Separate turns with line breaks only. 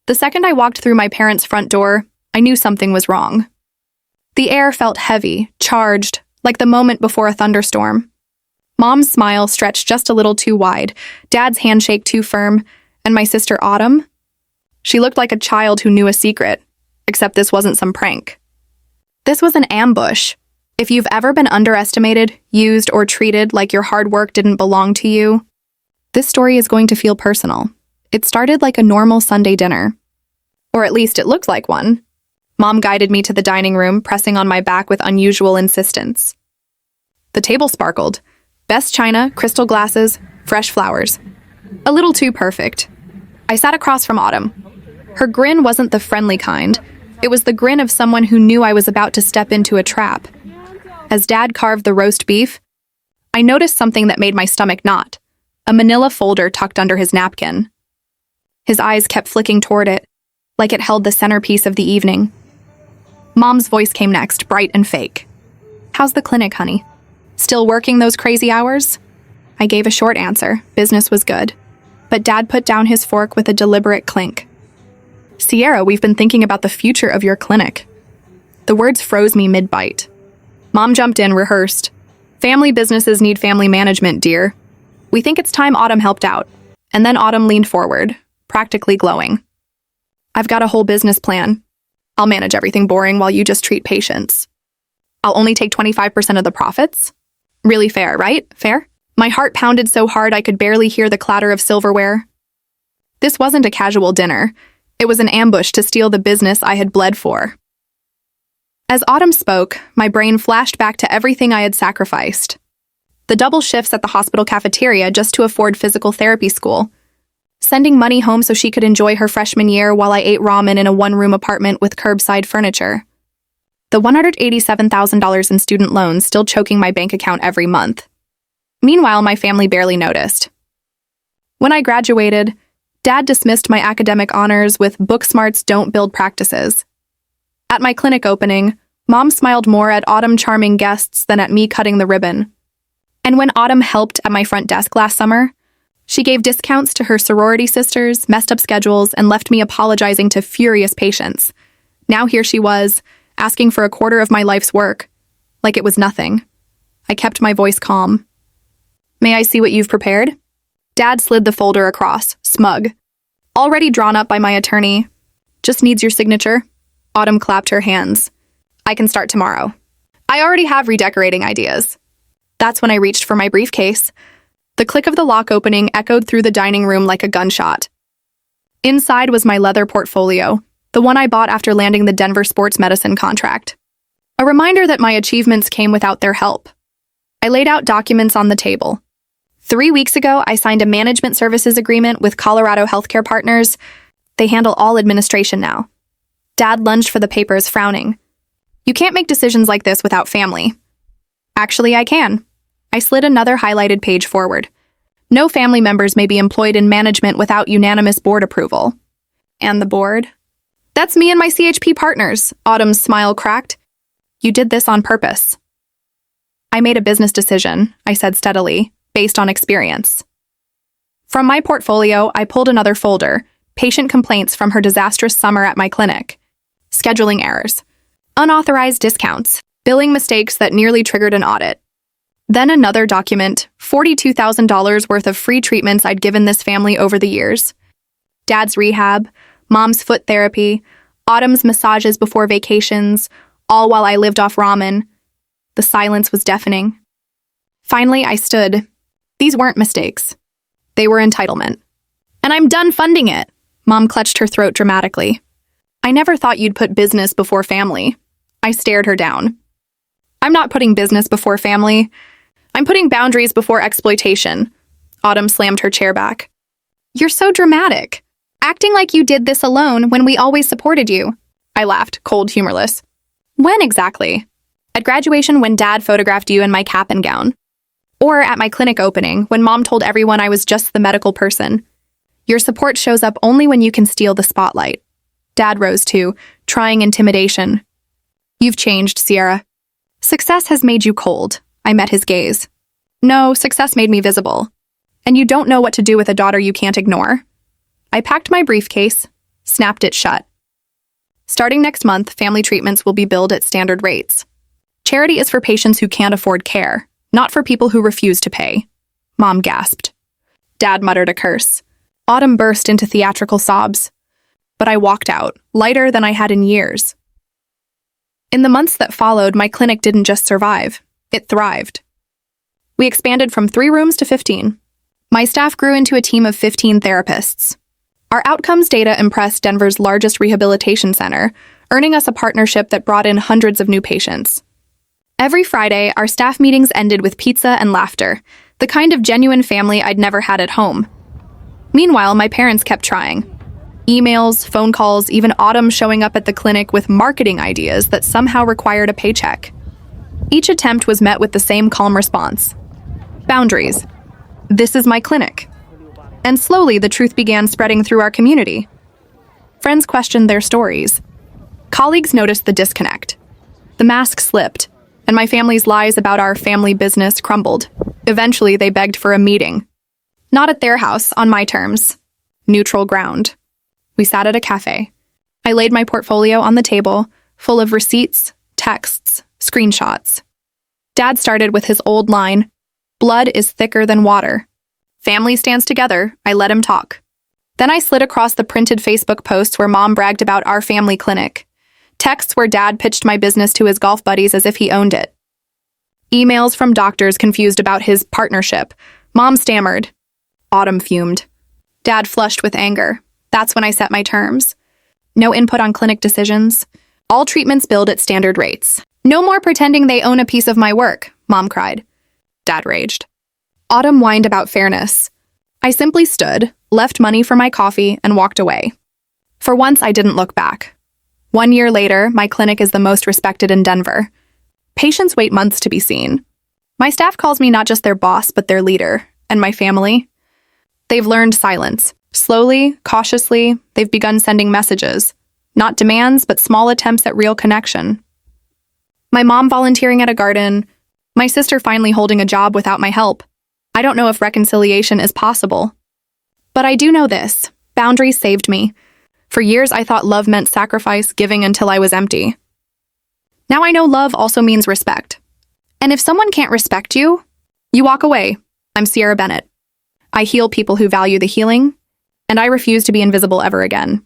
The second I walked through my parents' front door, I knew something was wrong. The air felt heavy, charged, like the moment before a thunderstorm. Mom's smile stretched just a little too wide, Dad's handshake too firm, and my sister Autumn? She looked like a child who knew a secret, except this wasn't some prank. This was an ambush. If you've ever been underestimated, used, or treated like your hard work didn't belong to you, this story is going to feel personal. It started like a normal Sunday dinner. Or at least it looked like one. Mom guided me to the dining room, pressing on my back with unusual insistence. The table sparkled. Best china, crystal glasses, fresh flowers. A little too perfect. I sat across from Autumn. Her grin wasn't the friendly kind. It was the grin of someone who knew I was about to step into a trap. As Dad carved the roast beef, I noticed something that made my stomach knot. A manila folder tucked under his napkin. His eyes kept flicking toward it, like it held the centerpiece of the evening. Mom's voice came next, bright and fake. "How's the clinic, honey? Still working those crazy hours?" I gave a short answer. Business was good. But Dad put down his fork with a deliberate clink. "Sierra, we've been thinking about the future of your clinic." The words froze me mid-bite. Mom jumped in, rehearsed. "Family businesses need family management, dear. We think it's time Autumn helped out." And then Autumn leaned forward, practically glowing. "I've got a whole business plan. I'll manage everything boring while you just treat patients. I'll only take 25% of the profits. Really fair, right? Fair?" My heart pounded so hard I could barely hear the clatter of silverware. This wasn't a casual dinner. It was an ambush to steal the business I had bled for. As Autumn spoke, my brain flashed back to everything I had sacrificed. The double shifts at the hospital cafeteria just to afford physical therapy school. Sending money home so she could enjoy her freshman year while I ate ramen in a one-room apartment with curbside furniture. The $187,000 in student loans still choking my bank account every month. Meanwhile, my family barely noticed. When I graduated, Dad dismissed my academic honors with "book smarts don't build practices." At my clinic opening, Mom smiled more at Autumn charming guests than at me cutting the ribbon. And when Autumn helped at my front desk last summer, she gave discounts to her sorority sisters, messed up schedules, and left me apologizing to furious patients. Now here she was, asking for a quarter of my life's work, like it was nothing. I kept my voice calm. "May I see what you've prepared?" Dad slid the folder across, smug. "Already drawn up by my attorney. Just needs your signature." Autumn clapped her hands. "I can start tomorrow. I already have redecorating ideas." That's when I reached for my briefcase. The click of the lock opening echoed through the dining room like a gunshot. Inside was my leather portfolio, the one I bought after landing the Denver sports medicine contract. A reminder that my achievements came without their help. I laid out documents on the table. 3 weeks ago, I signed a management services agreement with Colorado Healthcare Partners. They handle all administration now. Dad lunged for the papers, frowning. "You can't make decisions like this without family." "Actually, I can." I slid another highlighted page forward. "No family members may be employed in management without unanimous board approval." "And the board?" "That's me and my CHP partners," Autumn's smile cracked. "You did this on purpose." "I made a business decision," I said steadily, based on experience. From my portfolio, I pulled another folder, patient complaints from her disastrous summer at my clinic, scheduling errors, unauthorized discounts, billing mistakes that nearly triggered an audit. Then another document, $42,000 worth of free treatments I'd given this family over the years. Dad's rehab, Mom's foot therapy, Autumn's massages before vacations, all while I lived off ramen. The silence was deafening. Finally, I stood. These weren't mistakes. They were entitlement. "And I'm done funding it." Mom clutched her throat dramatically. "I never thought you'd put business before family." I stared her down. "I'm not putting business before family. I'm putting boundaries before exploitation." Autumn slammed her chair back. "You're so dramatic. Acting like you did this alone when we always supported you." I laughed, cold, humorless. "When exactly?" "At graduation when Dad photographed you in my cap and gown. Or at my clinic opening when Mom told everyone I was just the medical person. Your support shows up only when you can steal the spotlight." Dad rose too, trying intimidation. "You've changed, Sierra. Success has made you cold." I met his gaze. "No, success made me visible. And you don't know what to do with a daughter you can't ignore." I packed my briefcase, snapped it shut. Starting next month, family treatments will be billed at standard rates. Charity is for patients who can't afford care, not for people who refuse to pay. Mom gasped. Dad muttered a curse. Autumn burst into theatrical sobs. But I walked out, lighter than I had in years. In the months that followed, my clinic didn't just survive, it thrived. We expanded from 3 rooms to 15. My staff grew into a team of 15 therapists. Our outcomes data impressed Denver's largest rehabilitation center, earning us a partnership that brought in hundreds of new patients. Every Friday, our staff meetings ended with pizza and laughter, the kind of genuine family I'd never had at home. Meanwhile, my parents kept trying. Emails, phone calls, even Autumn showing up at the clinic with marketing ideas that somehow required a paycheck. Each attempt was met with the same calm response. Boundaries. This is my clinic. And slowly, the truth began spreading through our community. Friends questioned their stories. Colleagues noticed the disconnect. The mask slipped, and my family's lies about our family business crumbled. Eventually, they begged for a meeting. Not at their house, on my terms. Neutral ground. We sat at a cafe. I laid my portfolio on the table, full of receipts, texts, screenshots. Dad started with his old line, "Blood is thicker than water." Family stands together, I let him talk. Then I slid across the printed Facebook posts where Mom bragged about our family clinic. Texts where Dad pitched my business to his golf buddies as if he owned it. Emails from doctors confused about his partnership. Mom stammered. Autumn fumed. Dad flushed with anger. That's when I set my terms. No input on clinic decisions. All treatments billed at standard rates. No more pretending they own a piece of my work, Mom cried. Dad raged. Autumn whined about fairness. I simply stood, left money for my coffee, and walked away. For once, I didn't look back. 1 year later, my clinic is the most respected in Denver. Patients wait months to be seen. My staff calls me not just their boss, but their leader. And my family? They've learned silence. Slowly, cautiously, they've begun sending messages. Not demands, but small attempts at real connection. My mom volunteering at a garden. My sister finally holding a job without my help. I don't know if reconciliation is possible. But I do know this. Boundaries saved me. For years, I thought love meant sacrifice, giving until I was empty. Now I know love also means respect. And if someone can't respect you, you walk away. I'm Sierra Bennett. I heal people who value the healing, and I refuse to be invisible ever again.